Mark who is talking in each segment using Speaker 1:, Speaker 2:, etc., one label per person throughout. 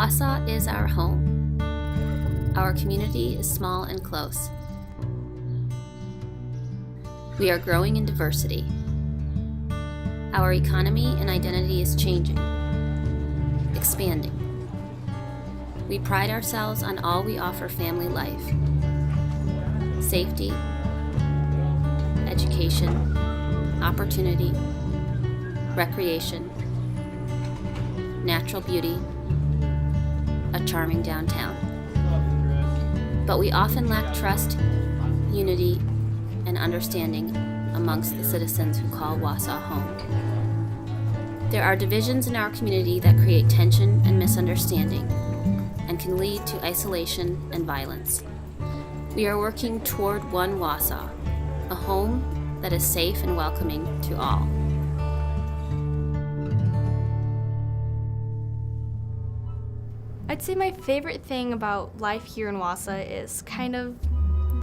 Speaker 1: Wausau is our home. Our community is small and close. We are growing in diversity. Our economy and identity is changing, expanding. We pride ourselves on all we offer family life: safety, education, opportunity, recreation, natural beauty, a charming downtown. But we often lack trust, unity, and understanding amongst the citizens who call Wausau home. There are divisions in our community that create tension and misunderstanding and can lead to isolation and violence. We are working toward one Wausau, a home that is safe and welcoming to all.
Speaker 2: I'd say my favorite thing about life here in Wausau is kind of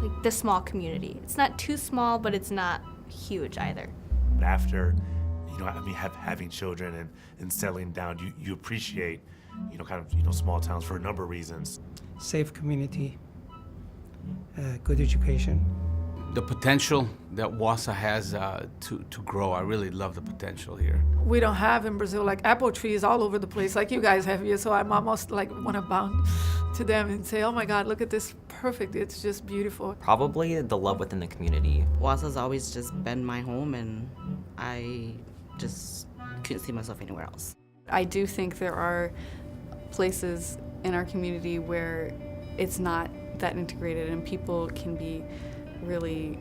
Speaker 2: like the small community. It's not too small, but it's not huge either.
Speaker 3: After, having children and settling down, you appreciate, small towns for a number of reasons.
Speaker 4: Safe community, good education.
Speaker 5: The potential that Wausau has to grow, I really love the potential here.
Speaker 6: We don't have in Brazil like apple trees all over the place like you guys have here, so I'm almost like want to bound to them and say, oh my God, look at this, perfect, it's just beautiful.
Speaker 7: Probably the love within the community. Wausau's always just been my home, and I just couldn't see myself anywhere else.
Speaker 8: I do think there are places in our community where it's not that integrated and people can be really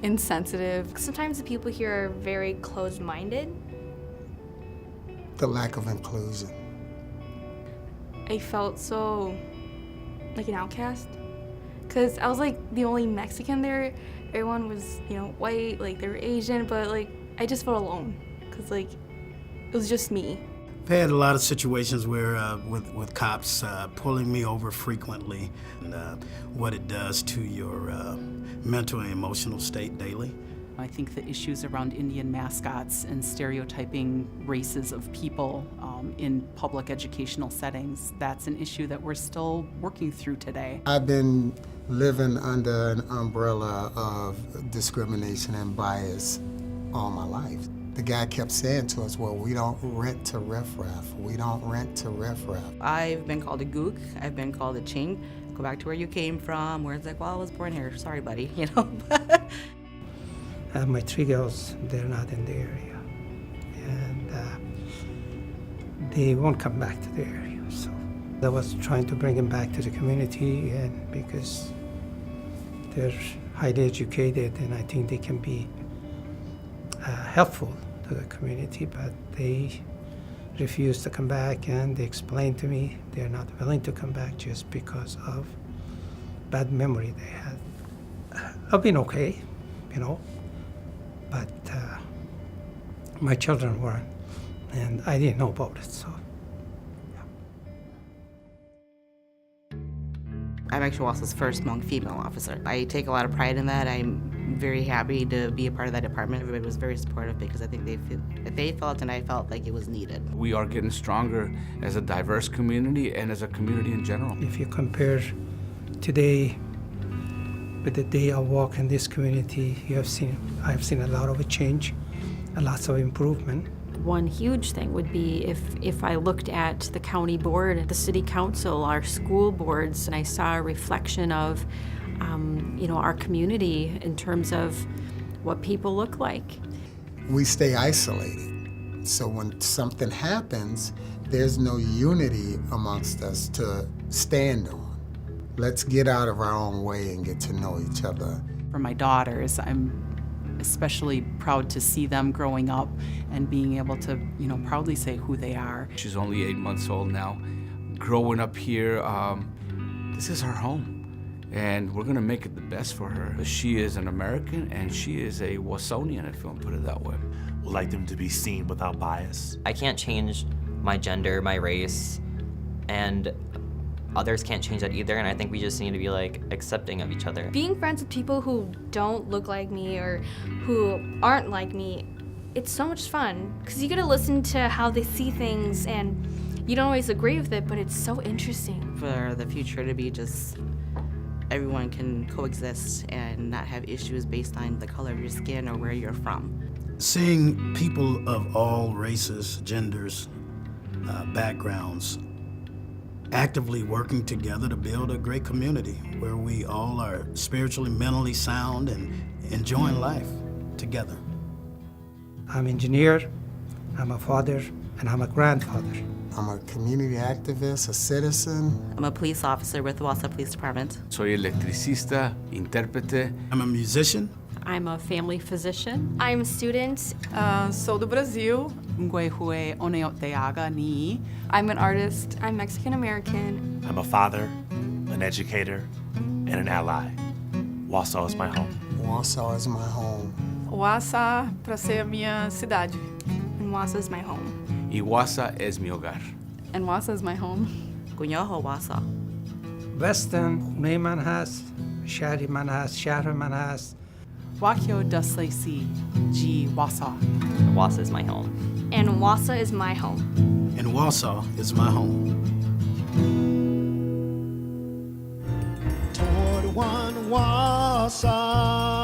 Speaker 8: insensitive.
Speaker 2: Sometimes the people here are very closed-minded.
Speaker 9: The lack of inclusion.
Speaker 2: I felt so like an outcast because I was like the only Mexican there. Everyone was, white, like they were Asian, but like I just felt alone because like it was just me.
Speaker 10: I've had a lot of situations where with cops pulling me over frequently, and what it does to your mental and emotional state daily.
Speaker 11: I think the issues around Indian mascots and stereotyping races of people in public educational settings, that's an issue that we're still working through today.
Speaker 9: I've been living under an umbrella of discrimination and bias all my life. The guy kept saying to us, well, we don't rent to riffraff. We don't rent to riffraff.
Speaker 7: I've been called a gook. I've been called a chink. Go back to where you came from, where it's like, well, I was born here. Sorry, buddy,
Speaker 4: My 3 girls, they're not in the area. And they won't come back to the area. So I was trying to bring them back to the community, and because they're highly educated and I think they can be helpful to the community, but they refused to come back, and they explained to me they're not willing to come back just because of bad memory they had. I've been okay, but my children weren't, and I didn't know about it, so.
Speaker 7: I'm actually Wausau's first Hmong female officer. I take a lot of pride in that. I'm very happy to be a part of that department. Everybody was very supportive because I think they felt and I felt like it was needed.
Speaker 5: We are getting stronger as a diverse community and as a community in general.
Speaker 4: If you compare today with the day I walk in this community, I've seen a lot of a change, a lot of improvement.
Speaker 12: One huge thing would be if I looked at the county board, the city council, our school boards, and I saw a reflection of our community in terms of what people look like.
Speaker 9: We stay isolated. So when something happens, there's no unity amongst us to stand on. Let's get out of our own way and get to know each other.
Speaker 11: For my daughters, I'm especially proud to see them growing up and being able to, proudly say who they are.
Speaker 5: She's only 8 months old now. Growing up here, this is her home. And we're gonna make it the best for her. She is an American and she is a Wausauian, if you want to put it that way.
Speaker 3: We'd like them to be seen without bias.
Speaker 7: I can't change my gender, my race, and others can't change that either, and I think we just need to be accepting of each other.
Speaker 2: Being friends with people who don't look like me or who aren't like me, it's so much fun because you get to listen to how they see things and you don't always agree with it, but it's so interesting.
Speaker 7: For the future to be just everyone can coexist and not have issues based on the color of your skin or where you're from.
Speaker 10: Seeing people of all races, genders, backgrounds actively working together to build a great community where we all are spiritually, mentally sound and enjoying life together.
Speaker 4: I'm an engineer, I'm a father, and I'm a grandfather.
Speaker 9: I'm a community activist, a citizen.
Speaker 7: I'm a police officer with the Wausau Police Department.
Speaker 5: Soy electricista, intérprete.
Speaker 10: I'm a musician.
Speaker 12: I'm a family physician.
Speaker 2: I'm a student.
Speaker 6: Sou do Brasil.
Speaker 11: Ngwehue Oneoteaga ni.
Speaker 2: I'm an artist. I'm Mexican American.
Speaker 3: I'm a father, an educator, and an ally. Wausau is my home.
Speaker 9: Wausau is my home.
Speaker 6: Wausau para ser a minha cidade.
Speaker 2: And Wausau is my home.
Speaker 5: Y Wausau es mi hogar.
Speaker 8: And Wausau is my home.
Speaker 7: Gunyoho Wausau.
Speaker 4: Western خونه من هست، شهری من هست، شهر من هست.
Speaker 11: Wakyo Duslesi G Wausau.
Speaker 13: Wausau is my home.
Speaker 2: And Wausau is my home.
Speaker 10: And Wausau is my home.
Speaker 14: Toward one Wausau.